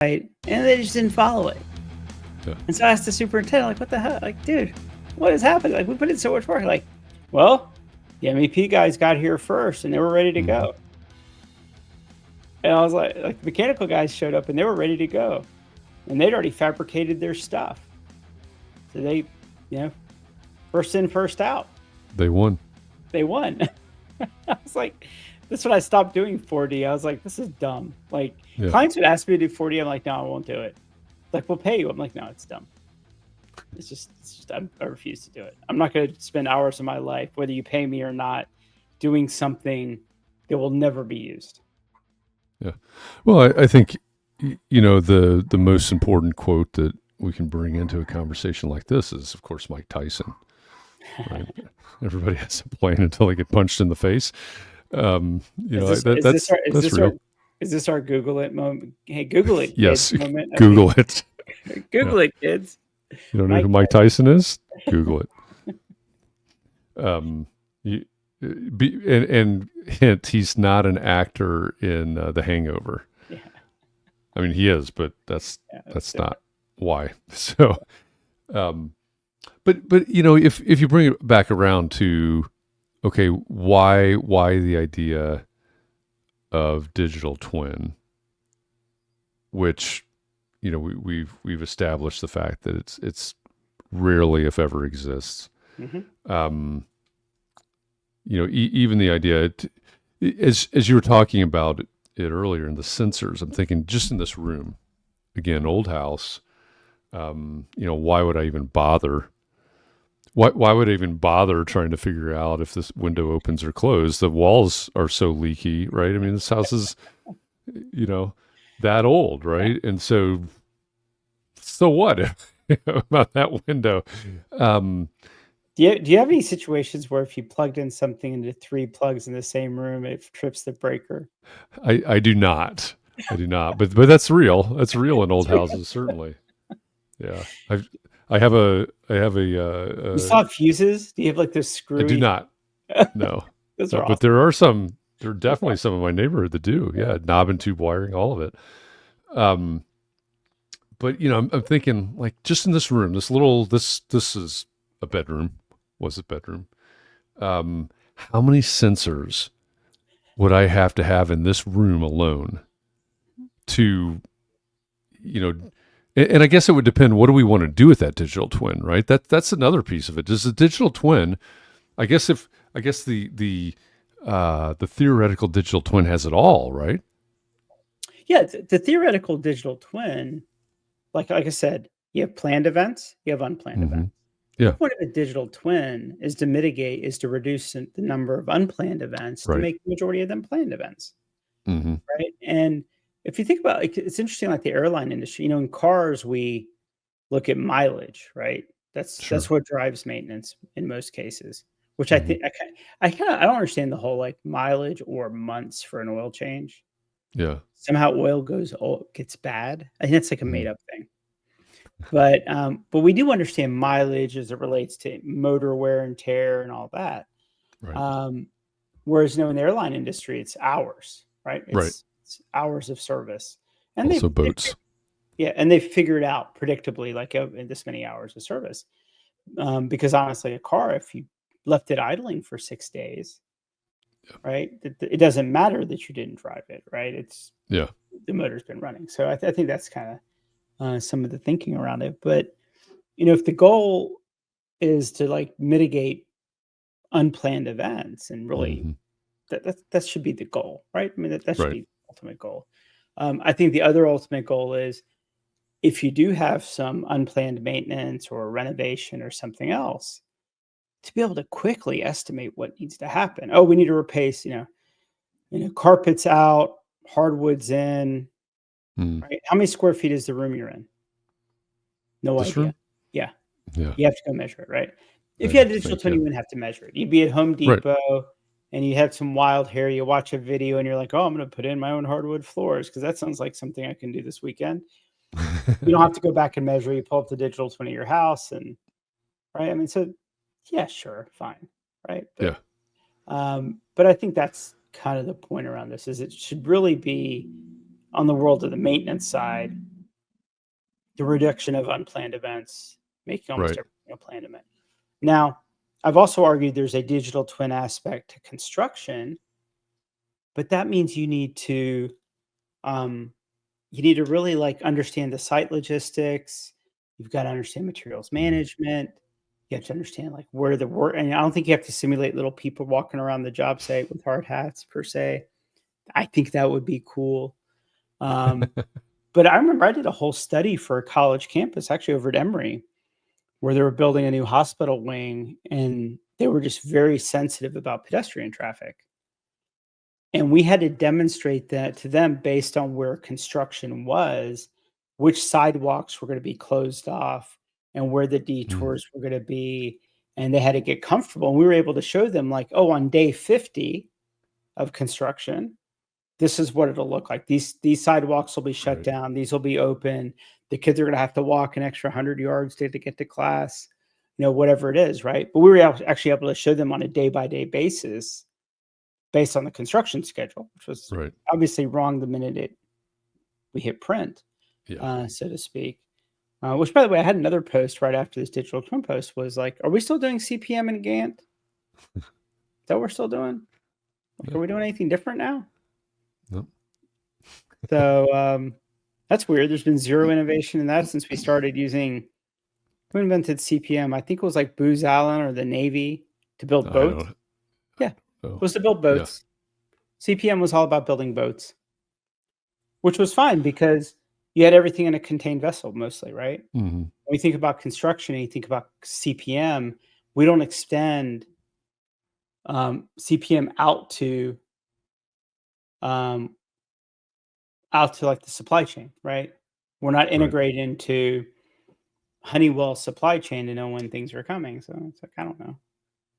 right? And they just didn't follow it. Yeah. And so I asked the superintendent, like, what the hell? Like, dude, what is happening? Like, we put in so much work. Like, well, the MEP guys got here first and they were ready to go. And I was like, the mechanical guys showed up and they were ready to go. And they'd already fabricated their stuff. So they, first in, first out. They won. They won. I was like, that's when I stopped doing 4D. I was like, this is dumb. Like, clients would ask me to do 4D. I'm like, no, I won't do it. Like, we'll pay you. I'm like, no, it's dumb. It's just I refuse to do it. I'm not going to spend hours of my life, whether you pay me or not, doing something that will never be used. Yeah. Well, I think, the most important quote that we can bring into a conversation like this is, of course, Mike Tyson. Right? Everybody has a plan until they get punched in the face. That's real. Is this our Google it moment? Hey, Google it. Yes. Kids moment. Google it. Google it, kids. You don't know who Mike Tyson is? Google it. And hint, he's not an actor in The Hangover. Yeah. I mean, he is, but that's not why. So, but if you bring it back around to, okay, why the idea of digital twin, which we've established the fact that it's rarely, if ever, exists. Mm-hmm. Even the idea, as you were talking about it earlier in the sensors, I'm thinking just in this room, again, old house. Why would I even bother? Why would I even bother trying to figure out if this window opens or closed? The walls are so leaky, right? I mean, this house is, that old, right? And so what about that window? Do you have any situations where if you plugged in something into 3 plugs in the same room, it trips the breaker? I do not. But that's real. That's real in old houses, certainly. Yeah. I have a. You saw fuses? Do you have like those screwy? I do not. No. Those are awesome. But there are definitely some in my neighborhood that do. Yeah, knob and tube wiring, all of it. But I'm thinking, like, just in this room, this is a bedroom. Was a bedroom. How many sensors would I have to have in this room alone to, and I guess it would depend. What do we want to do with that digital twin, right? That's another piece of it. Does the digital twin? I guess the theoretical digital twin has it all, right? Yeah, the theoretical digital twin, like I said, you have planned events, you have unplanned events. Yeah. The point of a digital twin is to reduce the number of unplanned events to make the majority of them planned events. Mm-hmm. Right. And if you think about it, it's interesting, like the airline industry, in cars, we look at mileage, right? That's what drives maintenance in most cases, which I think I don't understand the whole like mileage or months for an oil change. Yeah. Somehow oil gets bad. I think that's like a made up thing. But we do understand mileage as it relates to motor wear and tear and all that. Right. Whereas in the airline industry, it's hours, right? It's hours of service. And also boats. And they figure it out predictably, like in this many hours of service. Because honestly, a car, if you left it idling for 6 days, right, it doesn't matter that you didn't drive it, right? It's the motor's been running. So I think that's kind of some of the thinking around it. But if the goal is to like mitigate unplanned events, and really that should be the goal, right? I mean, that should be the ultimate goal. I think the other ultimate goal is, if you do have some unplanned maintenance or renovation or something else, to be able to quickly estimate what needs to happen. Oh, we need to replace, carpets out, hardwoods in. Right? How many square feet is the room you're in? No idea. Room? Yeah. You have to go measure it, right? If you had a digital twin, you wouldn't have to measure it. You'd be at Home Depot and you have some wild hair. You watch a video and you're like, oh, I'm going to put in my own hardwood floors because that sounds like something I can do this weekend. You don't have to go back and measure. You pull up the digital twin of your house and, right? I mean, so yeah, sure, fine, right? But, but I think that's kind of the point around this, is it should really be on the world of the maintenance side the reduction of unplanned events, making almost Right. everything a planned event. Now, I've also argued there's a digital twin aspect to construction, but that means um, you need to really like understand the site logistics. You've got to understand materials Mhm. management. You have to understand like where the work, and I don't think you have to simulate little people walking around the job site with hard hats per se. I think that would be cool. Um, but I remember I did a whole study for a college campus, actually over at Emory, where they were building a new hospital wing, and they were just very sensitive about pedestrian traffic. And we had to demonstrate that to them based on where construction was, which sidewalks were gonna be closed off and where the Mm. detours were gonna be, and they had to get comfortable, and we were able to show them like, "Oh, on day 50 of construction, this is what it'll look like. These sidewalks will be shut Right. down, these will be open, the kids are gonna have to walk an extra 100 yards to get to class," whatever it is, right? But we were actually able to show them on a day-by-day basis based on the construction schedule, which was Right. obviously wrong the minute we hit print, Yeah. so to speak. Which, by the way, I had another post right after this digital twin post was like, "Are we still doing CPM and Gantt? Is that what we're still doing? Like, Yeah. are we doing anything different now?" No. So that's weird. There's been zero innovation in that since we started using. Who invented CPM? I think it was like Booz Allen or the Navy to build I boats. don't Yeah, it know. was to build Yeah. boats. CPM was all about building boats. Which was fine because you had everything in a contained vessel mostly, right? Mhm. When you think about construction and you think about CPM, we don't extend, CPM um, out to, like, the supply chain, right? We're not Right. integrated into Honeywell's supply chain to know when things are coming, so it's like, I don't know.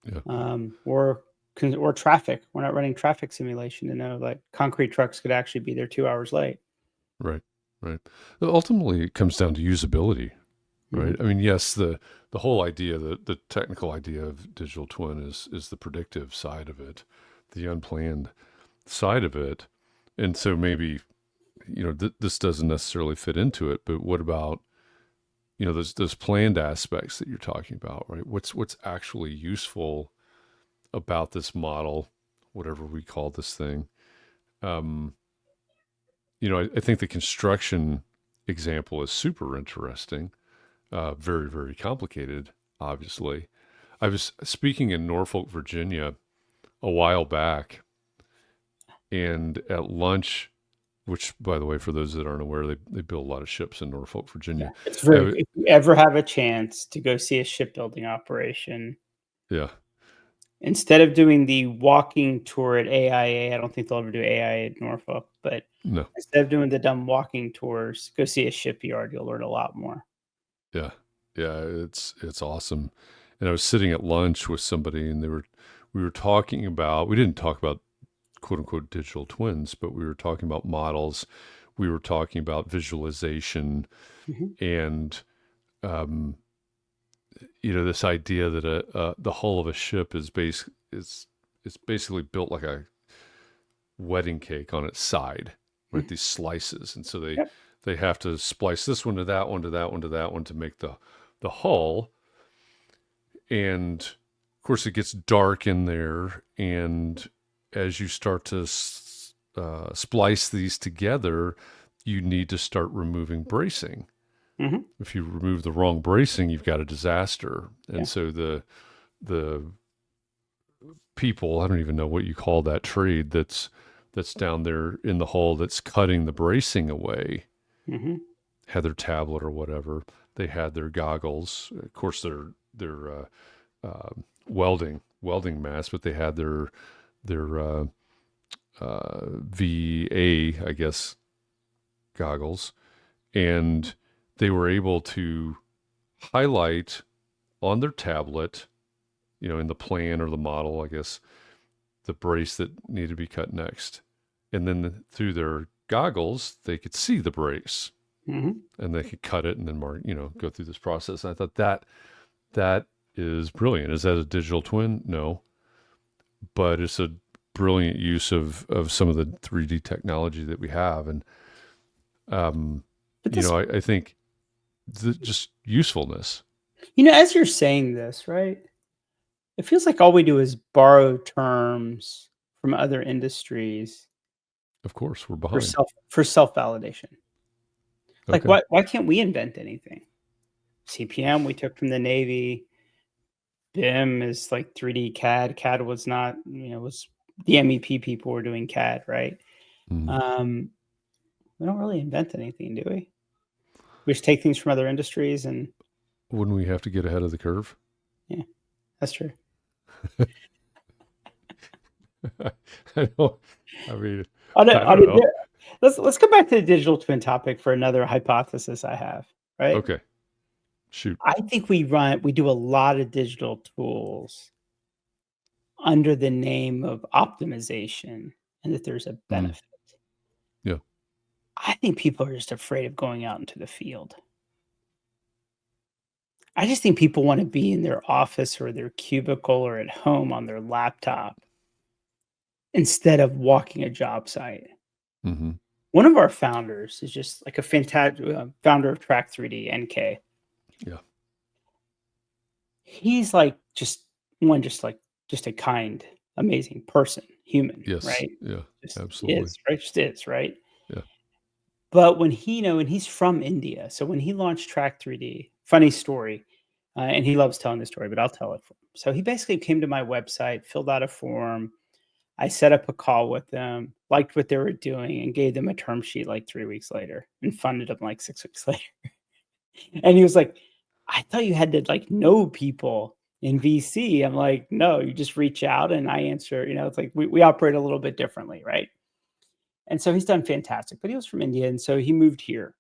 Yeah. Or traffic. We're not running traffic simulation to know, like, concrete trucks could actually be there 2 hours late. Right. Right. Ultimately, it comes down to usability, right? Mhm. I mean, yes, the whole idea, the technical idea of digital twin is the predictive side of it, the unplanned side of it, and so maybe this doesn't necessarily fit into it. But what about those planned aspects that you're talking about, right? What's actually useful about this model, whatever we call this thing? Um, I think the construction example is super interesting. Very, very complicated, obviously. I was speaking in Norfolk, Virginia a while back, and at lunch, which, by the way, for those that aren't aware, they build a lot of ships in Norfolk, Yeah, Virginia. it's I very w- if you ever have a chance to go see a shipbuilding operation, yeah, instead of doing the walking tour at AIA, I don't think they'll ever do AIA at Norfolk, but no, instead of doing the dumb walking tours, go see a shipyard, you'll learn a lot more. yeah, yeah, it's awesome. And I was sitting at lunch with somebody, and we were talking about, we didn't talk about quote unquote digital twins, but we were talking about models. We were talking about visualization Mhm, and um, this idea that the hull of a ship is basically built like a wedding cake on its side, right? mhm. These slices, and so Yep, they have to splice this one to that one to that one to that one to make the hull. And of course, it gets dark in there, and as you start to splice these together, you need to start removing bracing. mhm, If you remove the wrong bracing, you've got a disaster. And yeah, so the people, I don't even know what you call that trade that's down there in the hull that's cutting the bracing away, mhm, had their tablet or whatever. They had their goggles, of course, their welding mask, but they had their VA, I guess, goggles, and they were able to highlight on their tablet, in the plan or the model, I guess, the brace that needed to be cut next. And then through their goggles, they could see the brace mhm. and they could cut it and then mark, go through this process. And I thought that is brilliant. Is that a digital twin? No, but it's a brilliant use of some of the 3D technology that we have. And, But this I think, just usefulness. As you're saying this, right? It feels like all we do is borrow terms from other industries Of course, we're for behind. self-validation. Like, Okay. why can't we invent anything? CPM we took from the Navy. BIM is like 3D CAD. CAD was not, was the MEP people were doing CAD, right? Mm. Um, we don't really invent anything, do we? We just take things from other industries and Wouldn't we have to get ahead of the curve? yeah, that's true. I don't. I mean, On a, I on don't a, know. let's go back to the digital twin topic for another hypothesis I have, right? Okay, shoot. I think we do a lot of digital tools under the name of optimization and that there's a Mm. benefit. Yeah, I think people are just afraid of going out into the field. I just think people want to be in their office or their cubicle or at home on their laptop instead of walking a job site. hmm, One of our founders is just like a fantastic founder of Track 3D, NK. yeah, He's like just a kind, amazing person, human, yes, right? yeah, Just absolutely, is, right? Just is, right? yeah. But when and he's from India, so when he launched Track 3D, funny story, and he loves telling the story, but I'll tell it for him. So he basically came to my website, filled out a form. I set up a call with them, liked what they were doing, and gave them a term sheet like 3 weeks later, and funded them like 6 weeks later. And he was like, "I thought you had to like know people in VC." I'm like, "No, you just reach out and I answer." It's like we operate a little bit differently, right? And so he's done fantastic, but he was from India, and so he moved here.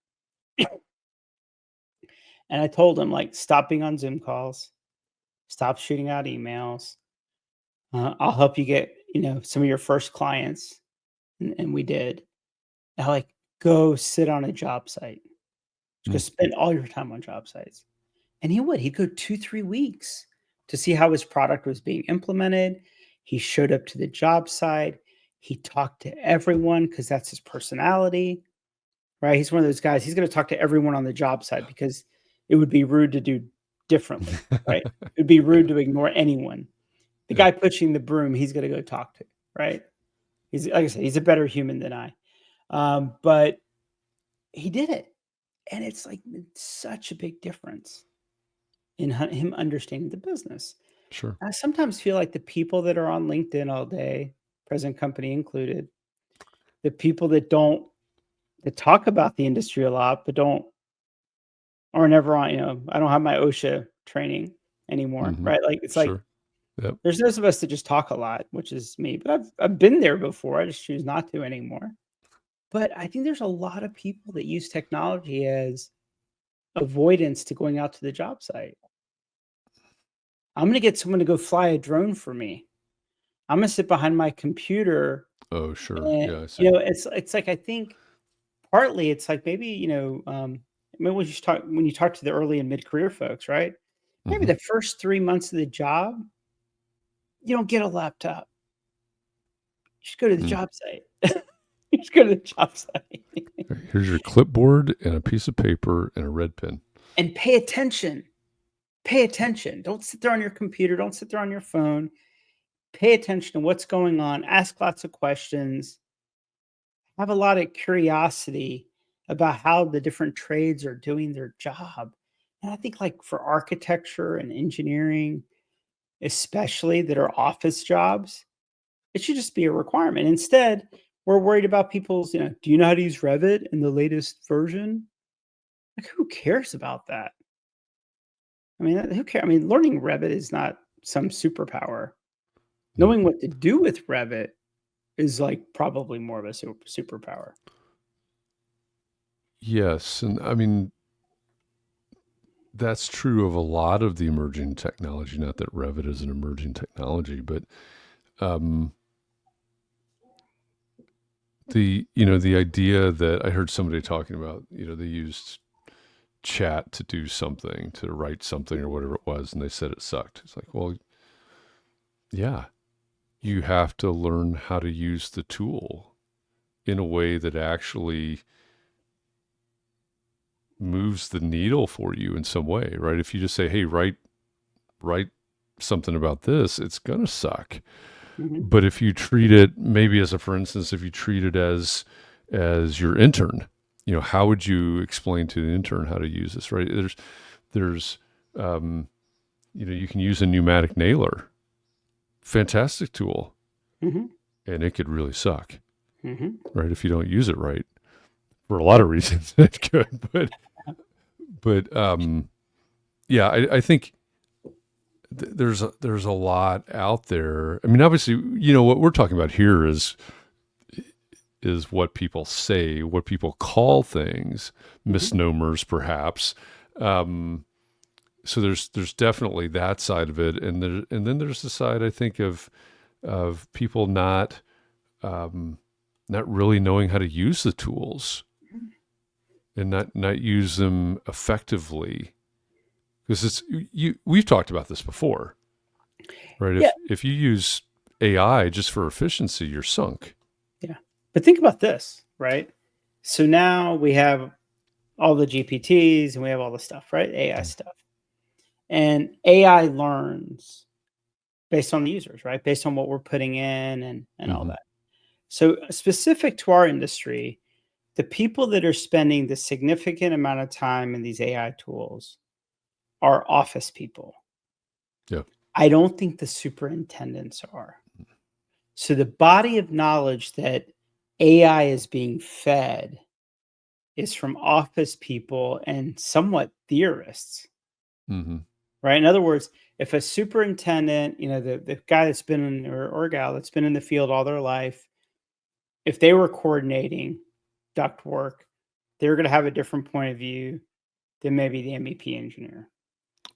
And I told him, like, stop being on Zoom calls, stop shooting out emails. I'll help you get, some of your first clients. And we did. I like go sit on a job site. Just go Mm. spend all your time on job sites. And he would. He'd go 2, 3 weeks to see how his product was being implemented. He showed up to the job site. He talked to everyone because that's his personality. Right? He's one of those guys, he's gonna talk to everyone on the job site because it would be rude to do differently, right? It'd be rude to ignore anyone. The Yeah, guy pushing the broom, he's gonna go talk to, right? He's like I said, he's a better human than I. But he did it, and it's like it's such a big difference in him understanding the business. sure. I sometimes feel like the people that are on LinkedIn all day, present company included, the people that talk about the industry a lot, but don't or never on, I don't have my OSHA training anymore, Hmm. right? Like, it's like, Sure. Yep. there's those of us that just talk a lot, which is me, but I've been there before. I just choose not to anymore. But I think there's a lot of people that use technology as avoidance to going out to the job site. I'm gonna get someone to go fly a drone for me. I'm gonna sit behind my computer Oh, sure. and, Yeah, I see. it's like I think partly it's like maybe, maybe when you talk to the early and mid-career folks, right? Maybe Hmm. the first 3 months of the job, you don't get a laptop. You just go to the Mm. job site. You just go to the job site Here's your clipboard and a piece of paper and a red pen. and pay attention. Pay attention. Don't sit there on your computer. Don't sit there on your phone. Pay attention to what's going on. Ask lots of questions. Have a lot of curiosity about how the different trades are doing their job. And I think, like, for architecture and engineering, especially that are office jobs, it should just be a requirement. Instead, we're worried about people's, do you know how to use Revit in the latest version? Like, who cares about that? I mean, who cares? I mean, learning Revit is not some superpower. Mm. Knowing what to do with Revit is like probably more of a superpower. Yes, and I mean that's true of a lot of the emerging technology. Not that Revit is an emerging technology, but um, the idea that I heard somebody talking about, they used chat to do something, to write something or whatever it was, and they said it sucked. It's like, well, yeah, you have to learn how to use the tool in a way that actually moves the needle for you in some way, right? If you just say, hey, write something about this, it's gonna suck. Mm-hmm. But if you treat it, maybe as a for instance, if you treat it as your intern, how would you explain to the intern how to use this, right? There's you can use a pneumatic nailer, fantastic tool, Mm-hmm. and it could really suck, Mm-hmm. right? If you don't use it right, for a lot of reasons, it could. But yeah, I think there's a lot out there. I mean, obviously, what we're talking about here is what people say, what people call things, misnomers, perhaps. So there's definitely that side of it, and then there's the side, I think, of people not really knowing how to use the tools and not use them effectively, because we've talked about this before, right? Yeah. If you use AI just for efficiency, you're sunk. Yeah. But think about this, right? So now we have all the GPTs and we have all the stuff, right? AI stuff. And AI learns based on the users, right? Based on what we're putting in and all Mm-hmm. that. So specific to our industry, the people that are spending the significant amount of time in these AI tools are office people. Yeah. I don't think the superintendents are. So the body of knowledge that AI is being fed is from office people and somewhat theorists, Mm-hmm. right? In other words, if a superintendent, the guy that's been in, or gal that's been in the field all their life, if they were coordinating duct work, they're going to have a different point of view than maybe the MEP engineer,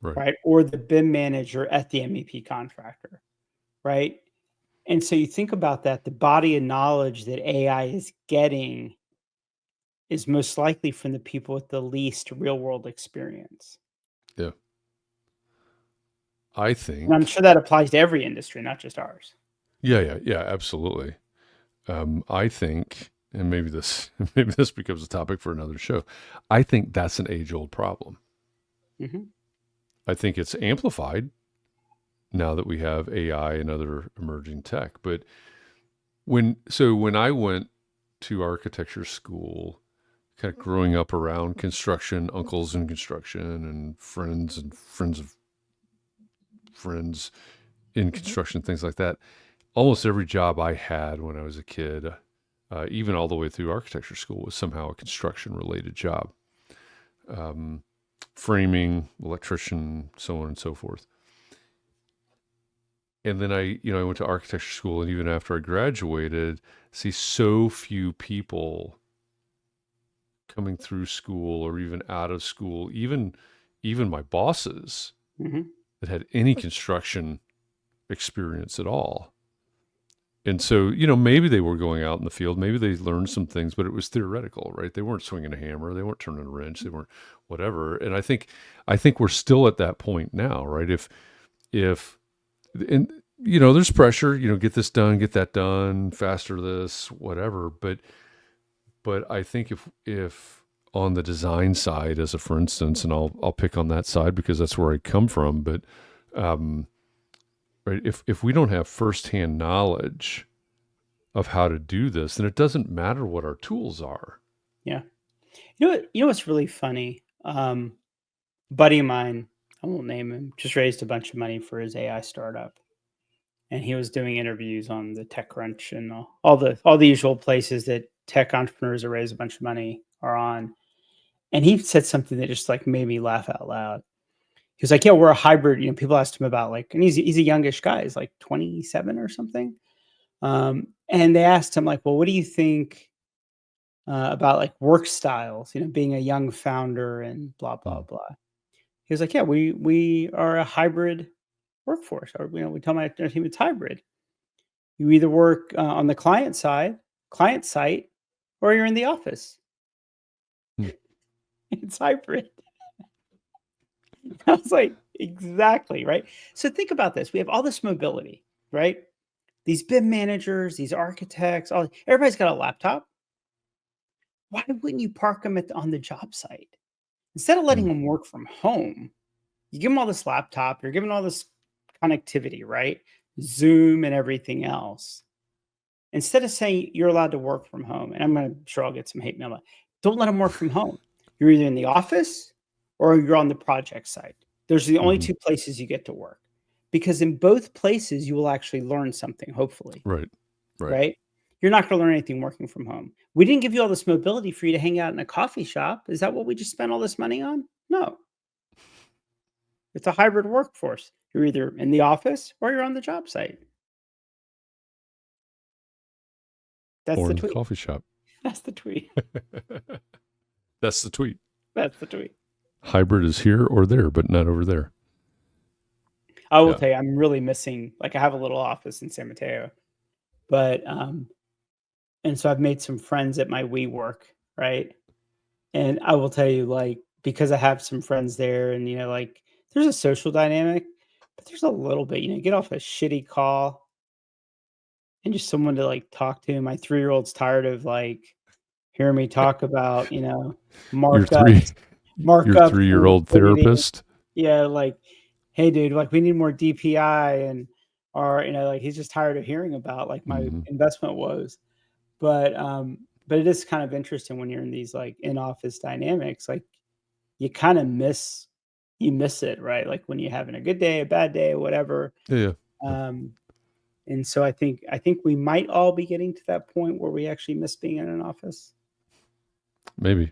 Right. right? Or the BIM manager at the MEP contractor, right? And so you think about that, the body of knowledge that AI is getting is most likely from the people with the least real world experience. Yeah. I And I'm think. sure that applies to every industry, not just ours. Yeah, absolutely. I think, and maybe this becomes a topic for another show. I think that's an age-old problem. Mhm. I think it's amplified now that we have AI and other emerging tech. But when I went to architecture school, kind of growing up around construction, uncles in construction, and friends of friends in construction, things like that. Almost every job I had when I was a kid, even all the way through architecture school, was somehow a construction related job. Framing, electrician, so on and so forth. And then I went to architecture school, and even after I graduated, see so few people coming through school or even out of school, even my bosses, Mhm. that had any construction experience at all. And so, maybe they were going out in the field, maybe they learned some things, but it was theoretical, right? They weren't swinging a hammer, they weren't turning a wrench, they weren't whatever. And I think we're still at that point now, right? If and there's pressure, get this done, get that done, faster this, whatever. But I think if on the design side, as a for instance, and I'll pick on that side because that's where I come from, but right, if we don't have firsthand knowledge of how to do this, then it doesn't matter what our tools are. Yeah. You know what's really funny? Buddy of mine, I won't name him, just raised a bunch of money for his AI startup. And he was doing interviews on the TechCrunch and all the usual places that tech entrepreneurs that raise a bunch of money are on. And he said something that just like made me laugh out loud. He was like, "Yeah, we're a hybrid." People asked him about and he's a youngish guy, he's like 27 or something. And they asked him like, "Well, what do you think about like work styles? Being a young founder and blah blah Mm. blah." He was like, "Yeah, we are a hybrid workforce, or we tell our team it's hybrid. You either work on the client site, or you're in the office. Mm. It's hybrid." I was like, exactly, right? So think about this. We have all this mobility, right? These BIM managers, these architects, everybody's got a laptop. Why wouldn't you park them on the job site? Instead of letting them work from home, you give them all this laptop, you're giving all this connectivity, right? Zoom and everything else. Instead of saying you're allowed to work from home, and I'm sure I'll get some hate mail, don't let them work from home. You're either in the office or you're on the project site. Those are the only two places you get to work, because in both places you will actually learn something, hopefully. Right? You're not going to learn anything working from home. We didn't give you all this mobility for you to hang out in a coffee shop. Is that what we just spent all this money on? No. It's a hybrid workforce. You're either in the office or you're on the job site. That's or the in tweet. the coffee shop. That's the tweet. That's the tweet. That's the tweet. Hybrid is here or there, but not over there. I will tell you, I'm really missing, like, I have a little office in San Mateo, but, and so I've made some friends at my WeWork, right? And I will tell you, like, because I have some friends there and, you know, like, there's a social dynamic, but there's a little bit, you know, get off a shitty call and just someone to, like, talk to. My 3-year-old's tired of, like, hearing me talk about, you know, markups. Your 3-year-old therapist. Yeah, like, hey, dude, like, we need more DPI, and, or, you know, like, he's just tired of hearing about, like, my investment woes. But it is kind of interesting when you're in these, like, in-office dynamics, like, you kind of miss it, right? Like, when you're having a good day, a bad day, whatever. Yeah. And so I think we might all be getting to that point where we actually miss being in an office. Maybe.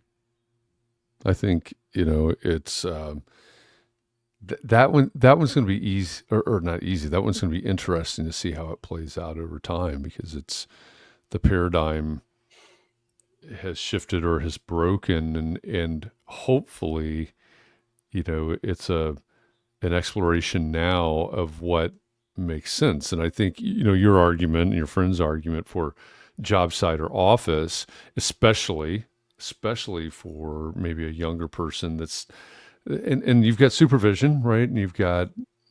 I think, you know, it's that one's going to be easy, or not easy. That one's going to be interesting to see how it plays out over time, because it's the paradigm has shifted or has broken, and hopefully, you know, it's an exploration now of what makes sense. And I think, you know, your argument and your friend's argument for job site or office, especially for maybe a younger person that's, and you've got supervision, right? And you've got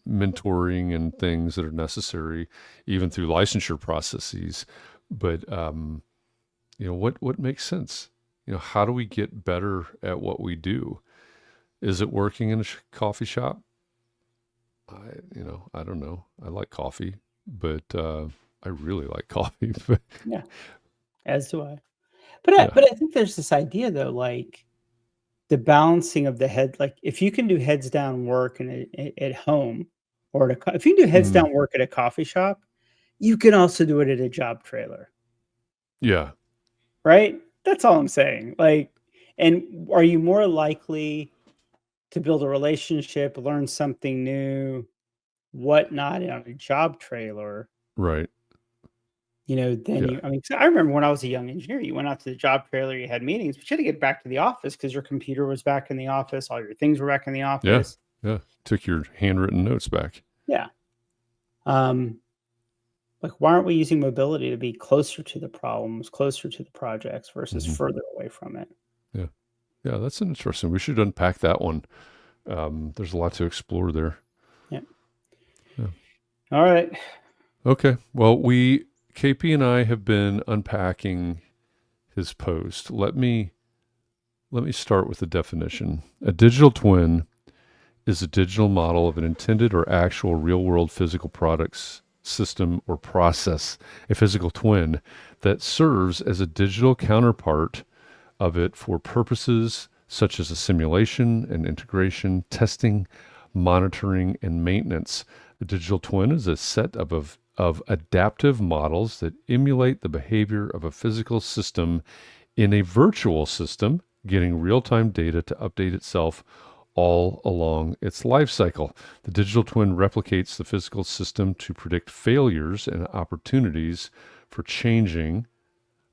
mentoring and things that are necessary even through licensure processes. But, you know, what makes sense? You know, how do we get better at what we do? Is it working in a coffee shop? I don't know. I like coffee, but I really like coffee. Yeah, as do I. But I think there's this idea, though, like the balancing of the head. Like, if you can do heads down work at home, or if you can do heads down work at a coffee shop, you can also do it at a job trailer. Yeah. Right? That's all I'm saying. Like, and are you more likely to build a relationship, learn something new, whatnot on a job trailer? Right. You know, then I remember when I was a young engineer, you went out to the job trailer, you had meetings, but you had to get back to the office because your computer was back in the office, all your things were back in the office. Yeah. Took your handwritten notes back. Yeah. Like, why aren't we using mobility to be closer to the problems, closer to the projects versus further away from it? Yeah. Yeah, that's interesting. We should unpack that one. There's a lot to explore there. Yeah. All right. Okay. Well, KP and I have been unpacking his post. Let me start with the definition. A digital twin is a digital model of an intended or actual real-world physical products, system, or process, a physical twin that serves as a digital counterpart of it for purposes such as a simulation and integration, testing, monitoring, and maintenance. A digital twin is a set of adaptive models that emulate the behavior of a physical system in a virtual system, getting real-time data to update itself all along its life cycle. The digital twin replicates the physical system to predict failures and opportunities for changing,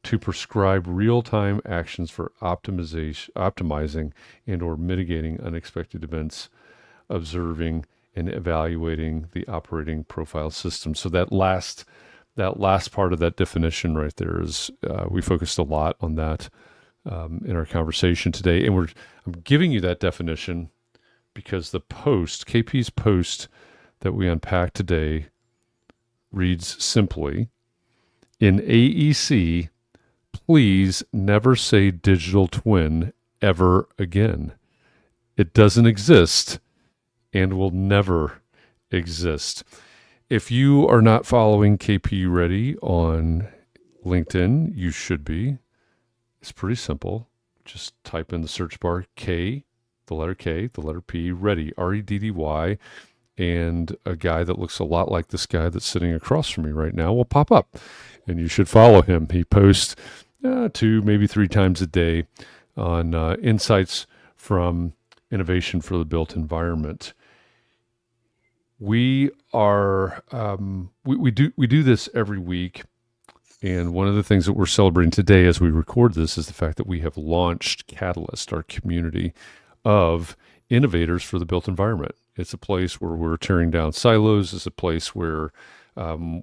to prescribe real-time actions for optimizing and or mitigating unexpected events, observing and evaluating the operating profile system. So that last part of that definition right there is, we focused a lot on that in our conversation today. And I'm giving you that definition because the post, KP's post that we unpacked today, reads simply, in AEC, please never say digital twin ever again. It doesn't exist and will never exist. If you are not following KP Ready on LinkedIn, you should be. It's pretty simple. Just type in the search bar K, the letter P, Ready, REDDY, and a guy that looks a lot like this guy that's sitting across from me right now will pop up, and you should follow him. He posts 2, maybe 3 times a day on insights from innovation for the built environment. We are we do this every week, and one of the things that we're celebrating today as we record this is the fact that we have launched Catalyst, our community of innovators for the built environment. It's a place where we're tearing down silos. It's a place where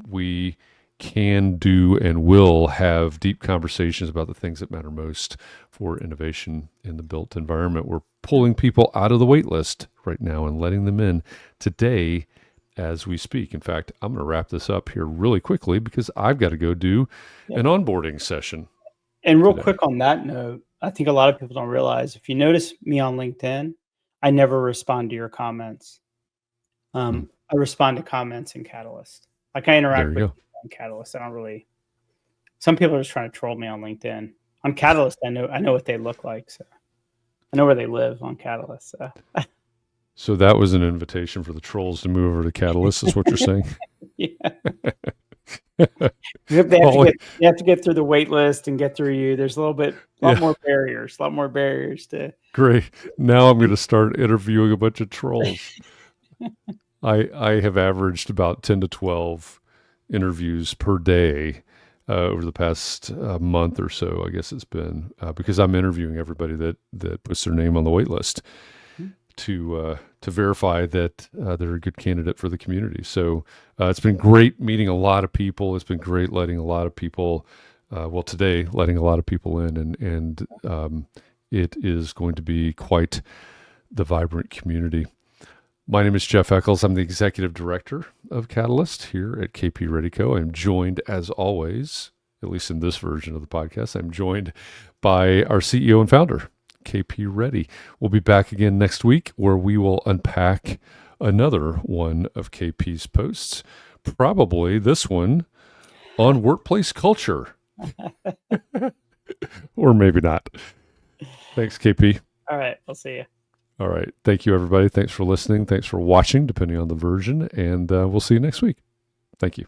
we can do and will have deep conversations about the things that matter most for innovation in the built environment. We're pulling people out of the wait list right now and letting them in today as we speak. In fact, I'm going to wrap this up here really quickly because I've got to go do an onboarding session. And real quick on that note, I think a lot of people don't realize, if you notice me on LinkedIn, I never respond to your comments. I respond to comments in Catalyst. Like I interact with people on Catalyst. I don't really. Some people are just trying to troll me on LinkedIn. On Catalyst, I know what they look like, so I know where they live on Catalyst. So that was an invitation for the trolls to move over to Catalyst, is what you're saying? Yeah. You have to get through the wait list and get through you. There's a lot more barriers to. Great. Now I'm going to start interviewing a bunch of trolls. I have averaged about 10 to 12 interviews per day over the past month or so. I guess it's been because I'm interviewing everybody that puts their name on the wait list to verify that they're a good candidate for the community. So it's been great meeting a lot of people. It's been great letting a lot of people, today letting a lot of people in, and it is going to be quite the vibrant community. My name is Jeff Eccles. I'm the Executive Director of Catalyst here at KP Ready Co. I'm joined, as always, at least in this version of the podcast, I'm joined by our CEO and founder, KP Ready. We'll be back again next week where we will unpack another one of KP's posts, probably this one on workplace culture. Or maybe not. Thanks, KP. All right. I'll see you. All right. Thank you, everybody. Thanks for listening. Thanks for watching, depending on the version. And we'll see you next week. Thank you.